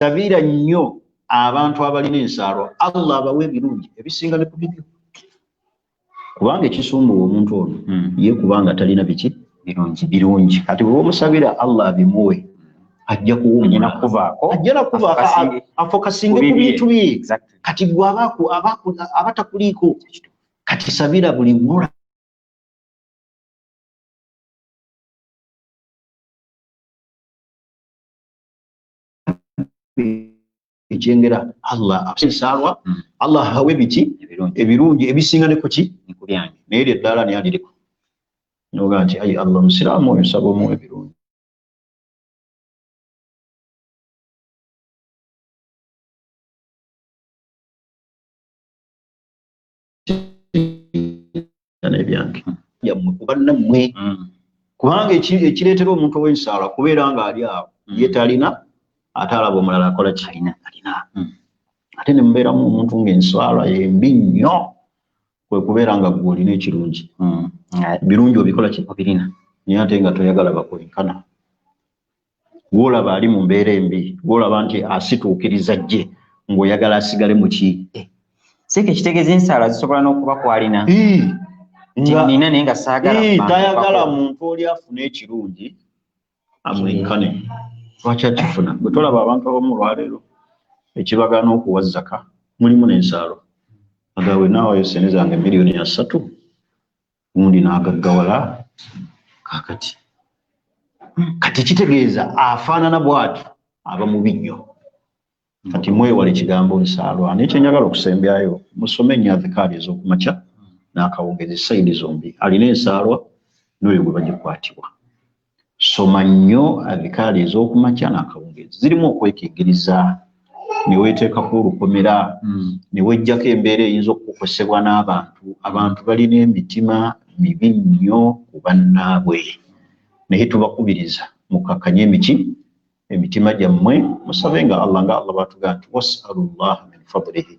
sabira nnyo abantu abalina ensaalo Allah abawe ebirungi ebisinga ne ku bibyo kubanga ekisumbuwa omuntu ono ye kubanga talina biki birungi kati bw'omusabira Allah abimuwe ajja kuwummula ajja nakuvaako afokasinge ku bintu bye kati gwe abatakuliiko kati sabira buli mula ekyengera Allah asensalwa Allah hawe biki ebirungi ebisinga ne kuki naye eryo eddala niyaliriko noga nti ayi Allah musiraamu oyo nsaba omuwa ebirungi nebyange yammwe kubannammwe kubanga ekireetera omuntu ow'ensaala kubeera nga ali awo ye talina ate alaba omulala akola kyalina ate ne mubeeramu omuntu ng'enswala yembi nnyo kwe kubeera nga gwe olina ekirungi birungi obikola ki obirina naye ate nga toyagala bakwenkana gwolaba ali mu mbeera embi gwolaba nti asituukiriza jje ng'oyagala asigale mu ki seke kitegeeza ensaala zisobola n'okuba kwalina nina naye nga saagala tayagala muntu oli afuna ekirungi amwenkane lwaki akifuna bwe tolaba abantu abamu olwaleero ekibagaana okuwa zaka mulimu n'ensaalo agawe naawayo sente zange $3,000,000 gundi n'agaggawala kaakati kati kitegeeza afaanana bw'ati aba mubi nnyo kati mwewale ekigambo nsaalo ani ekyenjagala okusembyayo musome nnyo adhikaari ez'okumakya n'akawungezi sayidi zombi alina ensaalwa n'oyo gwe bagikwatibwa soma nnyo adhikaari ez'okumakya n'akawungezi zirimu okwekigiriza ne weeteekako olukomera ne wejjako embeera eyinza okukosebwa n'abantu abantu balina emitima mibi nnyo ku bannaabwe naye tubakubiriza mukakkanye emitima gyammwe musabe nga Allah batugamba nti wasalullaha min fadlihi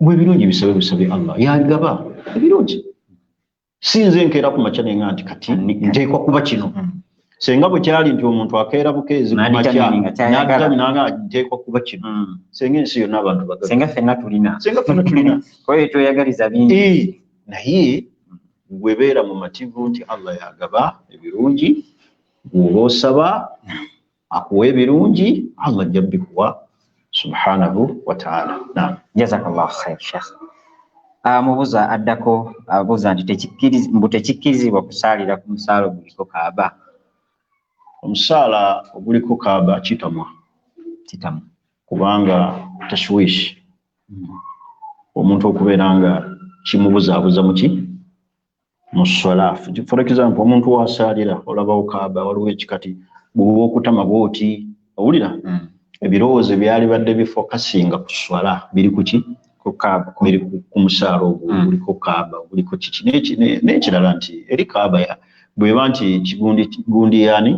bwe ebirungi bisabe Allah yagaba ebirungi sinze nkeera ku makya nenga nti kati nteekwa kuba kino senga bwe kyali nti omuntu akeera bukeezi ku makya n'agitamina nteekwa kuba kino senga ensi yonna abantu senga ffenna tulina oyo toyagaliza bingi naye bwebeera mu mativu nti Allah yagaba ebirungi bw'oba osaba akuwa ebirungi Allah ajja bikuwa subhanahu wa ta'ala. Naam, jazakallahu khair Sheikh. Mubuza addako abuuza nti tekikkirizibwa kusaalira ku musaala oguliko kaaba. Omusaala oguliko kaaba kitamu kubanga tashwish omuntu okubeera nga kimubuzaabuza mu swala. For example omuntu wasaalira olabawo kaaba waliwo ekikati bw'oba okutama bw'oti owulira ebirowoozo byali badde bifokasinga ku swala biri ku ki biri ku musaala ogwo guliko kaaba guliko kiki n'ekirala nti eri kaaba bw'eba nti gundi yaani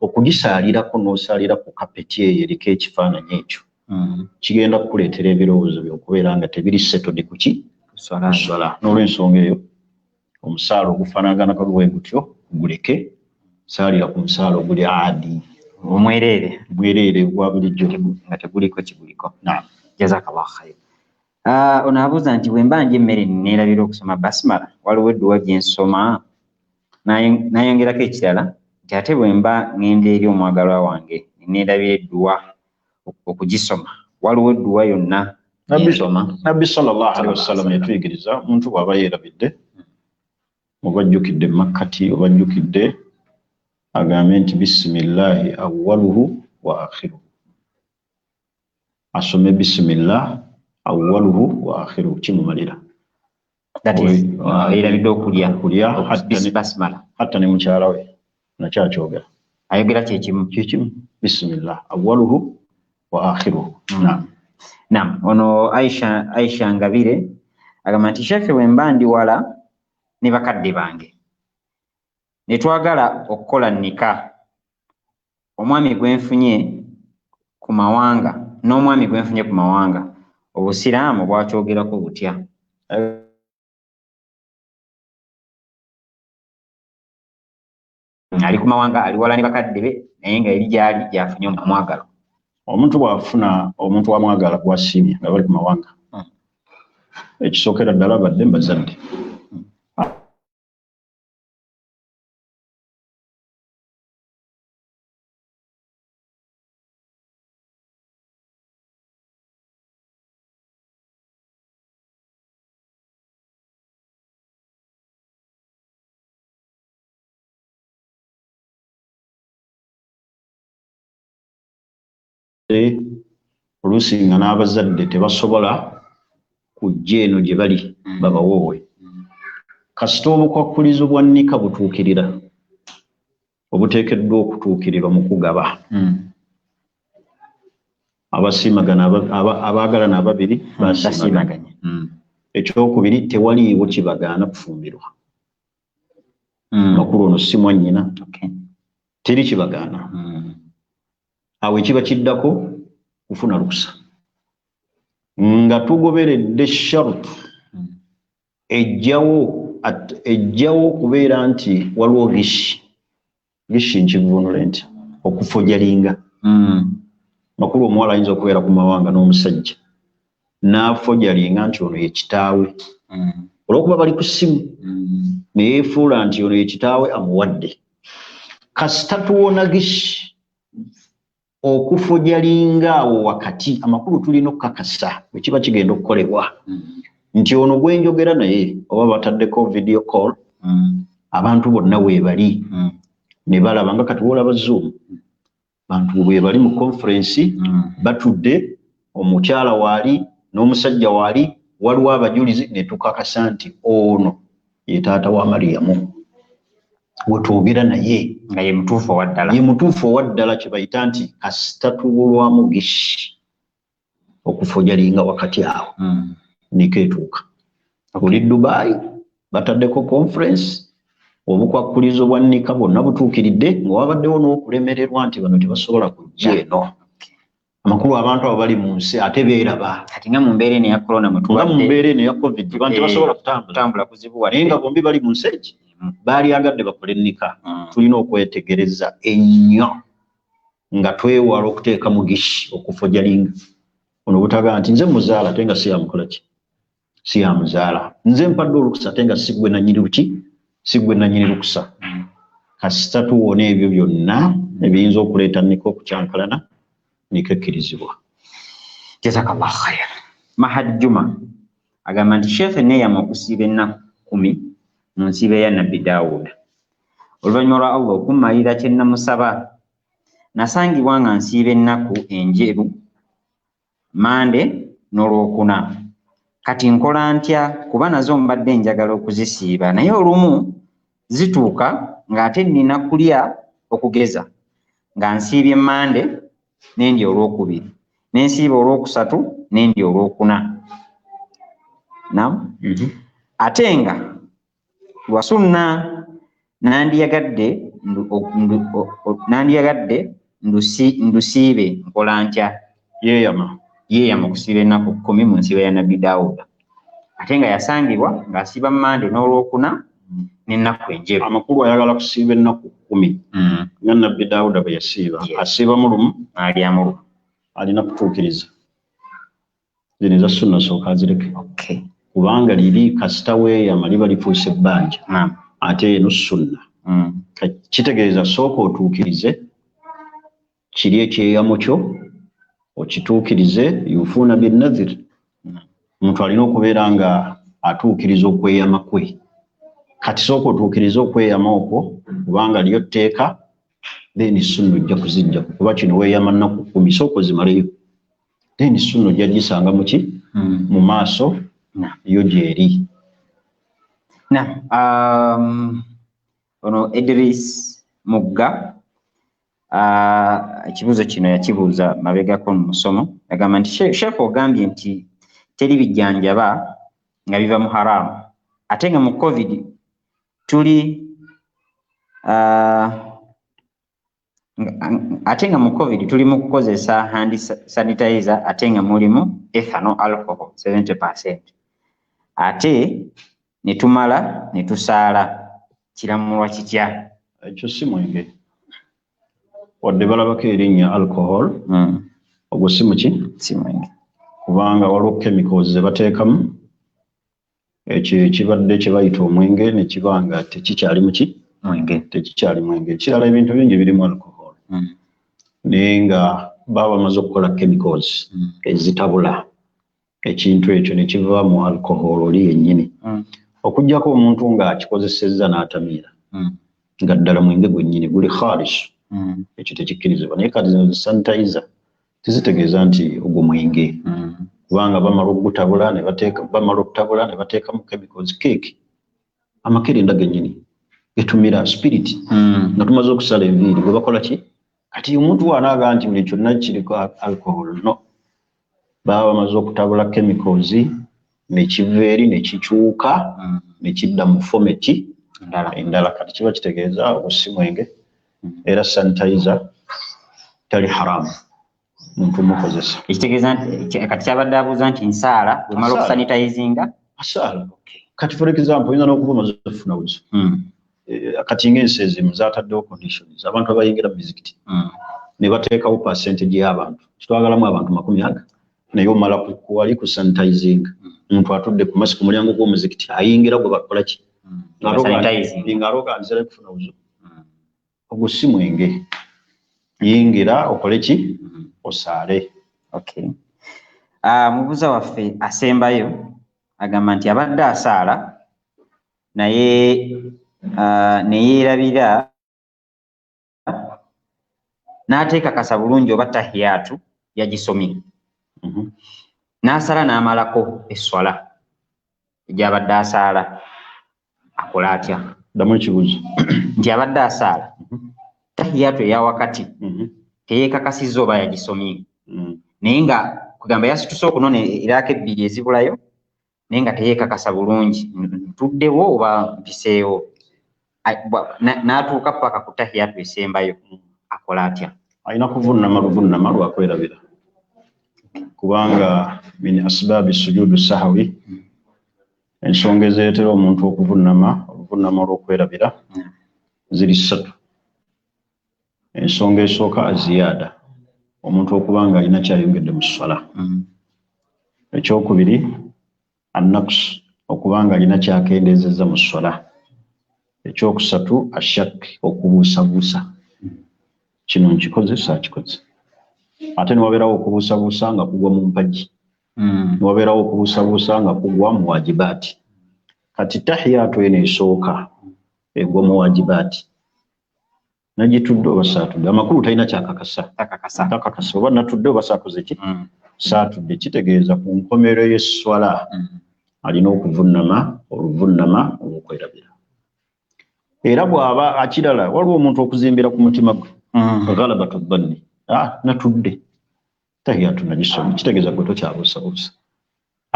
okugisaalirako n'osaalira ku kapeti eyo eriko ekifaananyi ekyo kigenda kukuleetera ebirowoozo by'okubeera nga tebiri setodi ku ki swala. N'olw'ensonga eyo omusaala ogufaanaganako bwe gutyo guleke saalira ku musaala oguli adi bwereere gwa bulijjo nga teguliko kiguliko. Jazakallahu khair. Ono abuuza nti bwe mba ndya emmere neerabira okusoma basmala waliwo edduwa gye nsoma nayongerako ekirala nti ate bwe mba ngenda eri omwagalwa wange neerabira edduwa okugisoma waliwo edduwa yonna nsoma. Nabbi sallallahu alaihi wasallam yatuyigiriza omuntu bw'aba yeerabidde oba ajjukidde makkati oba ajjukidde agambe nti bisimillahi awwaluhu wa akhiruhu asome bisimillah awwaluhu wa akhiruhu kimumalira. That is yeerabidde okulya basmala hatta ne mukyala we nakyakyogera ayogera kyekimu bisimillah awwaluhu wa akhiruhu. Naam, ono Aisha Ngabire agamba nti Sheikh bwe mba ndi wala ne bakadde bange ne twagala okukola nnika omwami gwenfunye ku mawanga n'omwami gwenfunye ku mawanga obusiraamu bwakyogerako butya? Ali ku mawanga ali wala ne bakadde be naye nga eri gyali gyafunye omwagalo. omuntu bw'afuna omuntu amwagala gw'asiimye nga bali ku mawanga ekisookera ddala badde mbazadde oluusi nga n'abazadde tebasobola kujja eno gye bali babawoowe kasita obukwakkulizo bwa nnika butuukirira obuteekeddwa okutuukirirwa mu kugaba abasiimagana abaagalana ababiri basiimaganye ekyokubiri tewaliiwo kibagaana kufumbirwa makulu ono si mwannyina teri kibagaana awo ekiba kiddako kufuna lukusa nga tugoberedde sharutu ejjawo okubeera nti waliwo gishi nkivunule nti okufojalinga makulu omuwala ayinza okubeera ku mawanga n'omusajja n'afojalinga nti ono ye kitaawe olw'okuba bali ku ssimu neyeefuula nti ono ye kitaawe amuwadde kasita tuwona gishi okufojalinga awo wakati amakulu tulina okukakasa bwe kiba kigenda okukolebwa nti ono gwe njogera naye oba bataddeko video call abantu bonna weebali ne balaba nga kati wolaba Zoom bantu weebali mu conference batudde omukyala waali n'omusajja waali waliwo abajulizi ne tukakasa nti ono ye taata wa Mariyamu wetwogera naye nga ye mutuufu owaddala kye bayita nti kasita tubulwamu gishi okufojalinga wakati awo niko etuuka buli Dubai bataddeko conference obukwakkulizo bwa nnika bwonna butuukiridde nga wabaddewo n'okulemererwa nti bano tebasobola kujja eno amakulu abantu abo bali mu nsi ate beeraba kati nga mu mbeera eno eya corona nga mu mbeera eno eya covid bantu tebasobola kutambula kuzibu wadde naye nga bombi bali mu nsi egi baali agadde bakole nnika tulina okwetegereza ennyo nga twewala okuteeka mu gishi okufojalinga ono butagaa nti nze muzaala ate nga siyamukola ki siyamuzaala nze mpadde olukusa ate nga sigwe nanyini lukusa kasita tuwona ebyo byonna ebiyinza okuleeta nnika okukyankalana niko ekkirizibwa. Jazakallah khair. Mahad Juma agamba nti Sheikh neeyama okusiiba ennaku 10 mu nsiiba ya Nabbi Daawuda. Oluvannyuma lwa Allah okummalira kye namusaba nasangibwa nga nsiiba ennaku enjeru Mande n'Olwokuna. Kati nkola ntya kuba nazo mbadde njagala okuzisiiba naye olumu zituuka ng'ate nnina kulya okugeza nga nsiibye Mande n'endya Olwokubiri n'ensiiba Olwokusatu n'endya Olwokuna. Naam. Ate nga lwa sunna nandiyagadde ndusiibe nkola ntya? Yeeyama okusiiba ennaku 10 mu nsiiba ya Nabbi Daawuda ate nga yasangibwa ng'asiiba Mande n'Olwokuna n'ennaku enjeru. Amakulu ayagala kusiiba ennaku 10 nga Nabbi Daawuda bwe yasiiba asiiba mu lumu alya mu lumu alina kutuukiriza zino eza sunna sooka azireke okay. Kubanga liri kasita weeyama liba lifuuse ebbanja ate eno sunna kitegeeza sooka otuukirize kiri ekyeyamo kyo okituukirize yufuuna binnadhir omuntu alina okubeera nga atuukiriza okweyama kwe kati sooka otuukiriza okweyama okwo kubanga lyo tteeka then sunna ojja kuzijja kuba kino weeyama nnaku 10 sooka ozimaleyo then sunna ojja gisanga muki mu maaso yo gyeri. Ono Idris Mugga ekibuuzo kino yakibuuza mabegako mu musomo agamba nti Sheikh ogambye nti teri bijjanjaba nga biva mu haramu ate nga mu covid tuli mu kukozesa hand sanitizer ate nga mulimu ethanol alcohol 70% ate ne tumala ne tusaala kiramulwa kitya? Ekyo si mwenge wadde balabako erinnya alcohol ogwo si muki si mwenge kubanga waliwo chemicals ze bateekamu ekyo ekibadde kye bayita omwenge ne kibanga tekikyali muki mwenge tekikyali mwenge ekirala ebintu bingi birimu alcohol naye nga baba bamaze okukola chemicals ezitabula ekintu ekyo ne kiva mu alcohol oli yennyini okuggyako omuntu ng'akikozesezza n'atamiira nga ddala mwenge gwennyini guli khalis ekyo tekikkirizibwa naye kati zino sanitizer tizitegeeza nti ogwo mwenge kubanga bamala okutabula ne bateekamu chemicals cake amakerenda gennyini getumira spirit nga tumaze okusala enviiri gwe bakola ki kati omuntu wanaaga nti buli kyonna kiriko alcohol no baba bamaze okutabula chemicals ne kiva eri ne kikyuka ne kidda mu fometi endala kati kiba kitegeeza ogwo si mwenge era sanitizer tali haramu muntu mukozesa ekitegeeza kati kyabadde abuuza nti nsaala bwemala okusanitizinga asaala kati for example oyinza n'okuba omaze okufuna buzo kati ng'ensi ezimu zaataddewo conditions abantu abayingira mu mizikiti ne bateekawo percentage y'abantu kitwagalamu abantu 40 naye omala wali ku sanitizinga omuntu atudde ku masi ku mulyango gw'omuzikiti ayingira gwe bakola ki ng'alooga nzira kufuna buzo ogwo si mwenge yingira okole ki osaale. Mubuuza waffe asembayo agamba nti abadde asaala naye ne yeerabira n'ateekakasa bulungi oba tahiyatu yagisomye n'asala n'amalako esswala egy'abadde asaala akola atya? Ddamu ekibuuzo. Nti abadde asaala tahiyatu eya wakati teyeekakasizza oba yagisomye naye nga kugamba yasituse okunona eraako ebbiri ezibulayo naye nga teyeekakasa bulungi ntuddewo oba mpiseewo n'atuuka paka ku tahiyatu esembayo akola atya? Alina kuvunnama lwakwerabira kubanga min asbaabi sujudu sahwi ensonga ezeetera omuntu okuvunnama olw'okwerabira ziri 3. Ensonga esooka aziyada omuntu okubanga alina kyayongedde mu ssala. Ekyokubiri annaqs okubanga alina kyakendeezezza mu ssala. Ekyokusatu ashak okubuusabuusa kino nkikoze saakikoze ate niwabeerawo okubuusabuusa nga kugwa mu mpagi niwabeerawo okubuusabuusa nga kugwa mu wajibaati. Kati tahiyatu eno esooka egwa mu wajibaati nagitudde oba saatudde amakulu talina kyakakasa oba natudde oba saakoze ki saatudde kitegeeza ku nkomero y'esswala alina okuvunnama oluvunnama olw'okwerabira. Era bw'aba akirala waliwo omuntu okuzimbira ku mutima gwe galabatu dhanni natudde tahiyatu nagisomye kitegeeza gwe tokyabuusabuusa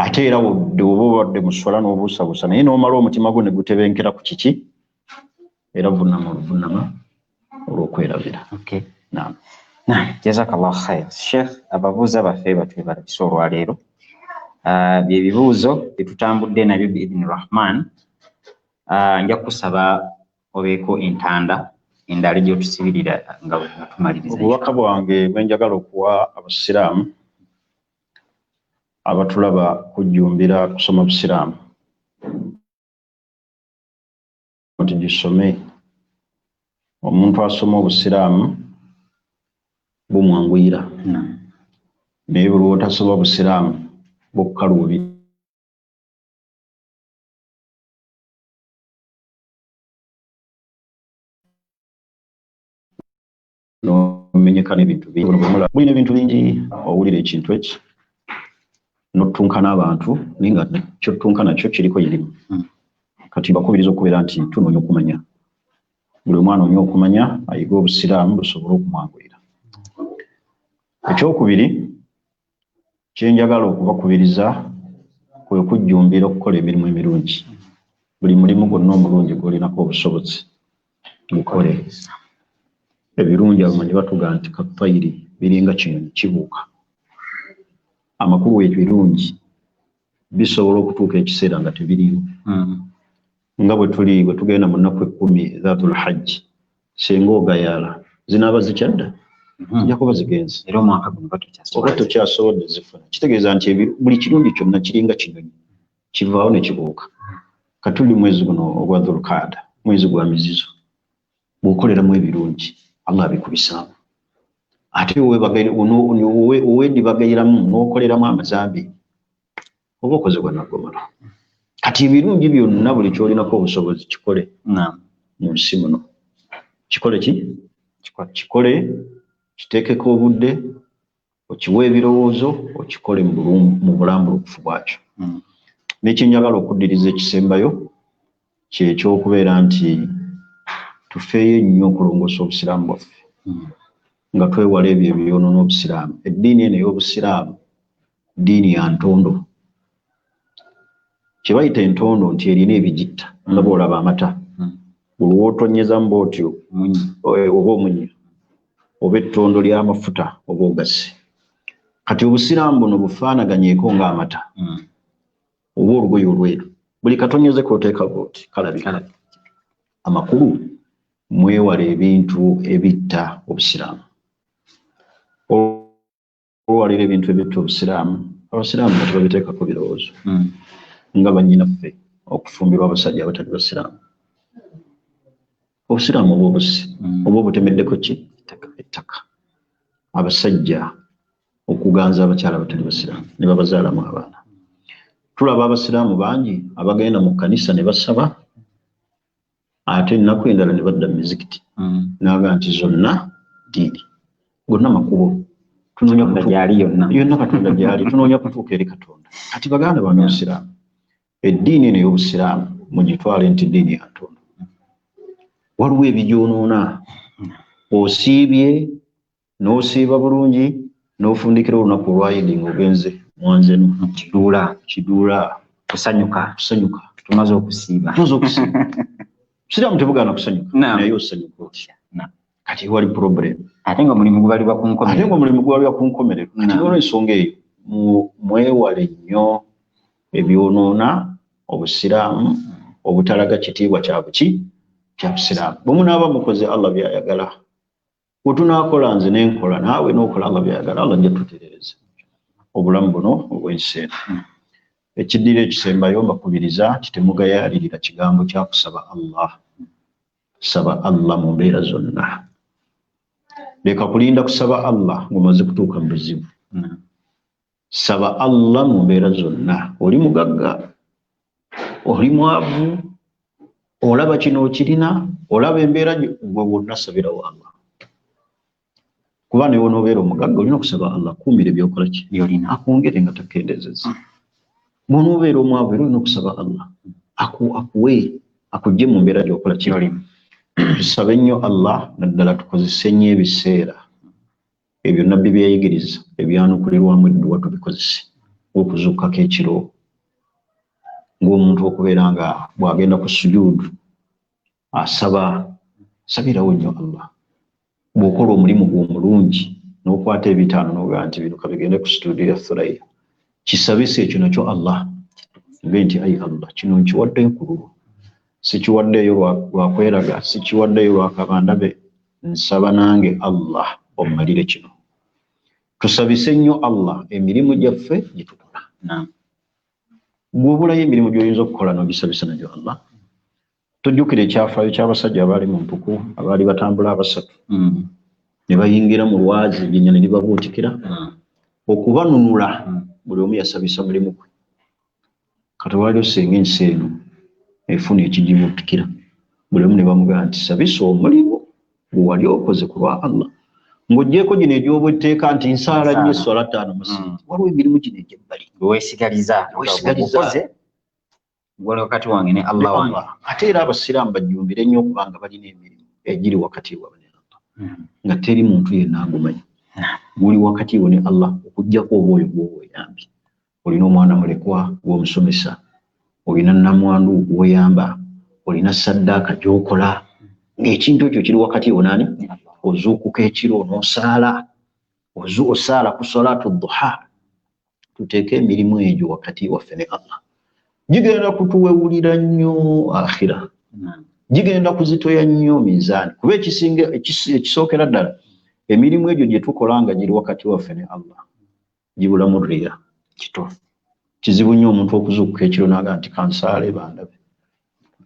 ate era oba obadde mu sswala n'obuusabuusa naye n'omala omutima gwo ne gutebenkera ku kiki era vunnama oluvunnama olw'okwerabira. Jazakallahu khair. Sheikh, ababuuza baffe batwebalabisa olwaleero bye bibuuzo bye tutambudde nabyo biidhnirrahman. Nja kusaba obeeko entanda endala gy'otusibirira nga tumaliriza. Obubaka bwange bwe njagala okuwa abasiraamu abatulaba kujjumbira kusoma busiraamu nti gisome. Omuntu asoma obusiraamu bumwanguyira naye buli lw'otasoma busiraamu bukkaluubira. Nomenyeka n'ebintu bingi bulina ebintu bingi owulira ekintu eki n'otunka n'abantu naye nga ky'otunka nakyo kiriko irimu. Kati mbakubiriza okubeera nti tunoonya okumanya buli omwana onoonya okumanya ayiga obusiraamu busobole okumwanguyira. Ekyokubiri kyenjagala okubakubiriza kwe kujjumbira okukola emirimu emirungi. Buli mulimu gwonna omulungi gw'olinako obusobozi gukole. Ebirungi abamanyi batuga nti katayiri biringa kinyonyi kibuuka. Amakulu ebirungi bisobola okutuuka ekiseera nga tebiriiwo. Nga bwe tugenda mu nnaku 10 Dhaatul Hajj singa ogayaala zinaaba zikyadda nja kuba zigenze era omwaka guno oba tokyasobodde zifuna kitegeeza nti buli kirungi kyonna kiringa kinyonyi kivaawo ne kibuuka katuli mwezi guno ogwa Dhulqaada mwezi gwa mizizo bw'okoleramu ebirungi Allah abikubisaamu ate owedibagayiramu n'okoleramu amazambi oba okozebwa naggomalo kati ebirungi byonna buli kyolinako obusobozi kikole mu nsi muno kikole kiteekeko obudde okiwe ebirowoozo okikole mu bulambulukufu bwakyo n'ekyenjagala okuddiriza ekisembayo kyekyokubeera nti tufeeyo ennyo okulongoosa obusiraamu bwaffe nga twewala ebyo ebyonoona obusiraamu eddiini eno ey'obusiraamu ddiini ya ntondo kye bayita entondo nti erina ebigitta nga bw'olaba amata buli w'otonyezamu bw'otyo oba omunyi oba ettondo ly'amafuta oba ogasse kati obusiraamu buno bufaanaganyeeko ng'amata oba olugoye olweru buli katonyeze k'oteeka bw'oti kalabika amakulu mwewala ebintu ebitta obusiraamu olwalira ebintu ebitta obusiraamu abasiraamu nga tebabiteekako birowoozo nga bannyinaffe okufumbirwa abasajja abatali basiraamu obusiraamu oba obusi oba obutemeddeko ki ettaka abasajja okuganza abakyala abatali basiraamu ne babazaalamu abaana tulaba abasiraamu bangi abagenda mu kkanisa ne basaba ate ennaku endala ne badda mu mizikiti naga nti zonna ddiini gonna makubo yonna katonda gyali tunoonya kutuuka eri katonda kati baganda bano obusiraamu eddiini eno y'obusiraamu mugitwale nti ddiini ya ntondo waliwo ebigyonoona osiibye n'osiiba bulungi n'ofundikira olunaku olwayidi ng'ogenze mwanzenu kiduula kusanyuka tumaze okusiiba obusiraamu tebugaana kusanyuka naye osanyuka otya kati wali problem ate nga omulimu gubalibwa ku nkomerero kati olw'ensonga eyo mwewale nnyo ebyonoona obusiraamu obutalaga kitiibwa kya busiraamu bwe munaaba mukoze Allah byayagala bwe tunaakola nze n'enkola naawe n'okola Allah byayagala Allah ajja tutereereza obulamu buno obw'ensi eno ekiddira ekisembayo mbakubiriza kitemugayaalirira kigambo kya kusaba Allah saba Allah mu mbeera zonna leka kulinda kusaba Allah ng'omaze kutuuka mu buzibu saba Allah mu mbeera zonna oli mugagga oli mwavu olaba kino okirina olaba embeera gwe wonna sabirawo Allah kuba newe n'obeera omugagga olina okusaba Allah kuumira ebyokola ki byolina akwongere nga takendeezeza bw'onoobeera omwavu era olina okusaba Allah akuwe akuggye mu mbeera gy'okola ki tusabe nnyo Allah naddala tukozese nnyo ebiseera ebyo nabbi byeyigiriza ebyanukulirwamu edduwa tubikozese okuzuukako ekiro ng'omuntu okubeera nga bw'agenda ku sujuudu sabirawo nnyo Allah bw'okola omulimu gwo omulungi n'okwata ebitaano n'ogaa nti biruka bigende ku studio ya Thurayya kisabise ekyo nakyo Allah mbe nti ayi Allah kino nkiwaddeyo ku lulwo sikiwaddeyo lwakweraga sikiwaddeyo lwakabandabe nsaba nange Allah ommalire kino tusabise nnyo Allah emirimu gyaffe gitukola bw'obulayo emirimu gy'oyinza okukola n'ogisabisa nagyo Allah tojjukira ekyafaayo ky'abasajja abaali mu mpuku abaali batambula abasatu ne bayingira mu lwazi erinnya ne libabuutikira okubanunula buli omu yasabisa mulimu gwe kati waliwo senga ensi eno efuna ekigibuutikira buli omu ne bamugamba nti sabisa omulimu gwe wali okoze ku lwa Allah ng'oggyeko gino egy'obwetteeka nti nsaala nnyo eswala ttaano musingi waliwo emirimu gino egy'ebbali weesigaliza gwali wakati wange ne Allah wange ate era abasiraamu bajjumbire nnyo okubanga balina emirimu egiri wakati waabwe ne Allah nga teri muntu yenna agumanyi guli wakati wo ne Allah okuggyako oba oyo gw'oweyambye olina omwana mulekwa gw'omusomesa olina nnamwandu gw'oyamba olina saddaaka gy'okola ng'ekintu ekyo kiri wakati wo nani ozuukuka ekiro n'osaala osaala ku salaatu duha tuteeke emirimu egyo wakati waffe ne Allah gigenda kutuwewulira nnyo akhira gigenda kuzitoya nnyo mizaani kuba ekisookera ddala emirimu egyo gye tukola nga giri wakati waffe ne Allah gibulamu riya. Kituufu. Kizibu nnyo omuntu okuzuukuka ekiro n'agamba nti kansaale bandabe.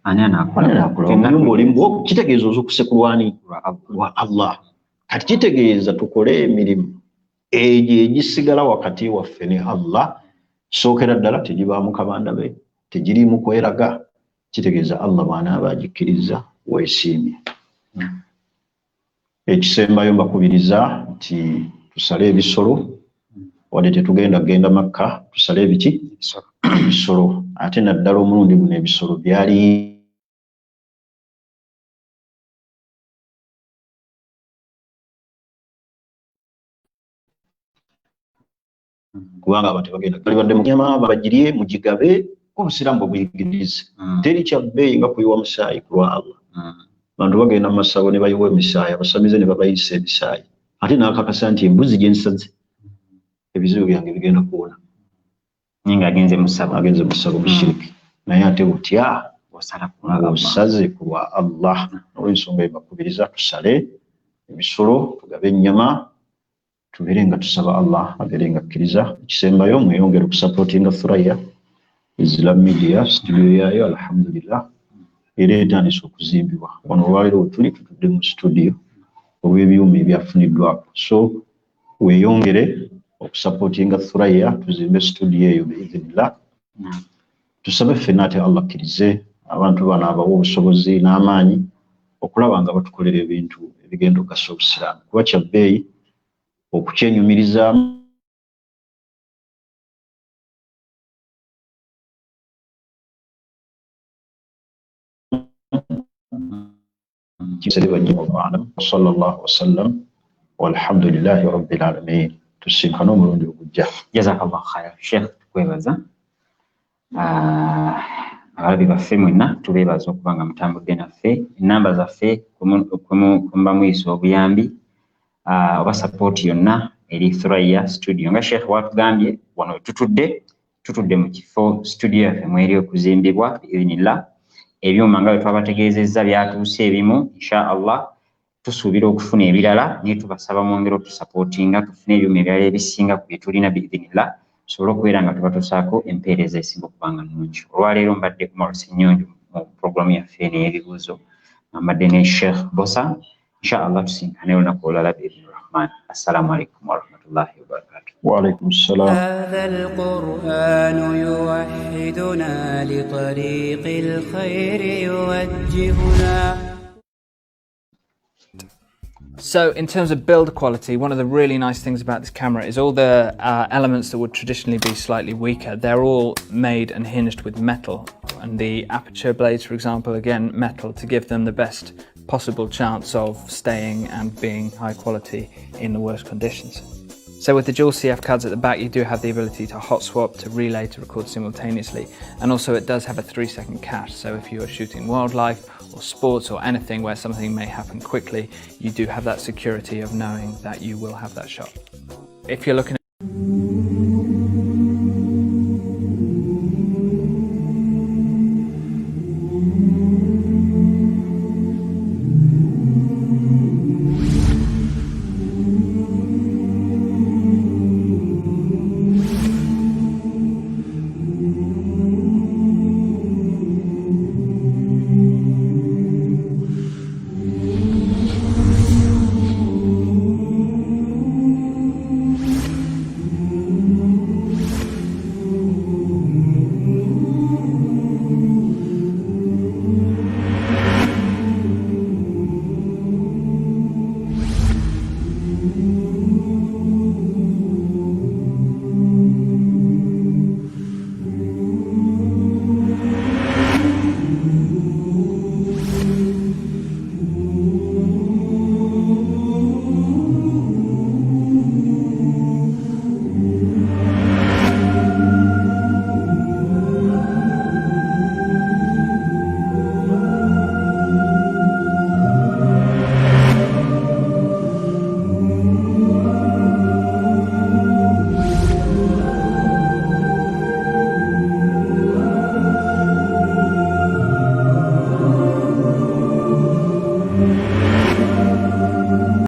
Ani anaakola? Omuyumba olimu kitegeeza ozuukuse ku lwani? Lwa Allah. Kati kitegeeza tukole emirimu egyo egisigala wakati waffe ne Allah, kisookera ddala tegibaamu kabandabe, tegiriimu kweraga. Kitegeeza Allah bw'anaaba agikkiriza weesiimye. Ekisembayo mbakubiriza nti tusale ebisolo, wadde tetugenda kugenda Makka, tusale ebiki? Ebisolo. Ate naddala omulundi guno ebisolo byali kubanga abantu bagenda balibadde mu nyama bagirye mugigabe obusiraamu bwebuyigirize. Teri kya bbeeyi nga kuyiwa musaayi ku lwa Allah. Abantu bagenda mu masabo ne bayiwa emisaayi, abasamize ne babayisa ebisaayi. Ate n'akakasa nti embuzi gye nsaze ebizibu byange bigenda kuwona. Ninga agenze mu ssabo mushiriki. Naye ate otya osaze ku lwa Allah. Olw'ensonga ebakubiriza tusale ebisolo, tugabe ennyama, tubeere nga tusaba Allah abeere nga akkiriza. Ekisembayo mweyongere okusapootinga Thurayya Islam Media studio yaayo, alhamdulillah era etandise okuzimbibwa. Wano olwaleero tuli tutudde mu studio olw'ebyuma ebyafuniddwako. So weeyongere okusapootinga Thurayya tuzimbe studio eyo biidhnillah. Tusabe ffenna ate Allah akkirize abantu bano abawa obusobozi n'amaanyi okulaba nga batukolera ebintu ebigenda okugasa obusiraamu. Kuba kya bbeeyi okukyenyumirizaamu sallallahu wasallam walhamdulillahi rabbil alamin. Tusinkane omulundi ogujja. Jazakallahu khairan. Sheikh, tukwebaza. Abalabi baffe mwenna tubeebaza okuba nga mutambudde naffe. Ennamba zaffe kumba muyisa obuyambi oba sapooti yonna eri Thurayya studio. Nga Sheikh watugambye wano tutudde mu kifo studio yaffe mweri okuzimbibwa biidhnillah. Ebyuma nga bwe twabategeezezza byatuuse ebimu, insha Allah tusuubira okufuna ebirala naye tubasaba mwongere otusapootinga tufune ebyuma ebirala ebisinga ku bye tulina biidhnillah, tusobole okubeera nga tubatuusaako empeereza esinga okuba nga nnungi. Olwaleero mbadde Umaru Ssenyonjo mu pulogulaamu yaffe eno ey'ebibuuzo, mbadde ne Sheikh Bbosa. Insha Allah tusinkane olunaku olulala biidhnirrahman. Assalamu alaikum warahmatullahi wabarakatuh. وعليكم السلام. هذا القرآن يوحدنا لطريق الخير يوجهنا. So in terms of build quality, one of the really nice things about this camera is all the elements that would traditionally be slightly weaker, they're all made and hinged with metal. And the aperture blades, for example, again, metal to give them the best possible chance of staying and being high quality in the worst conditions. So with the dual CF cards at the back, you do have the ability to hot swap, to relay, to record simultaneously. And also it does have a 3-second cache. So if you are shooting wildlife or sports or anything where something may happen quickly, you do have that security of knowing that you will have that shot. If you're looking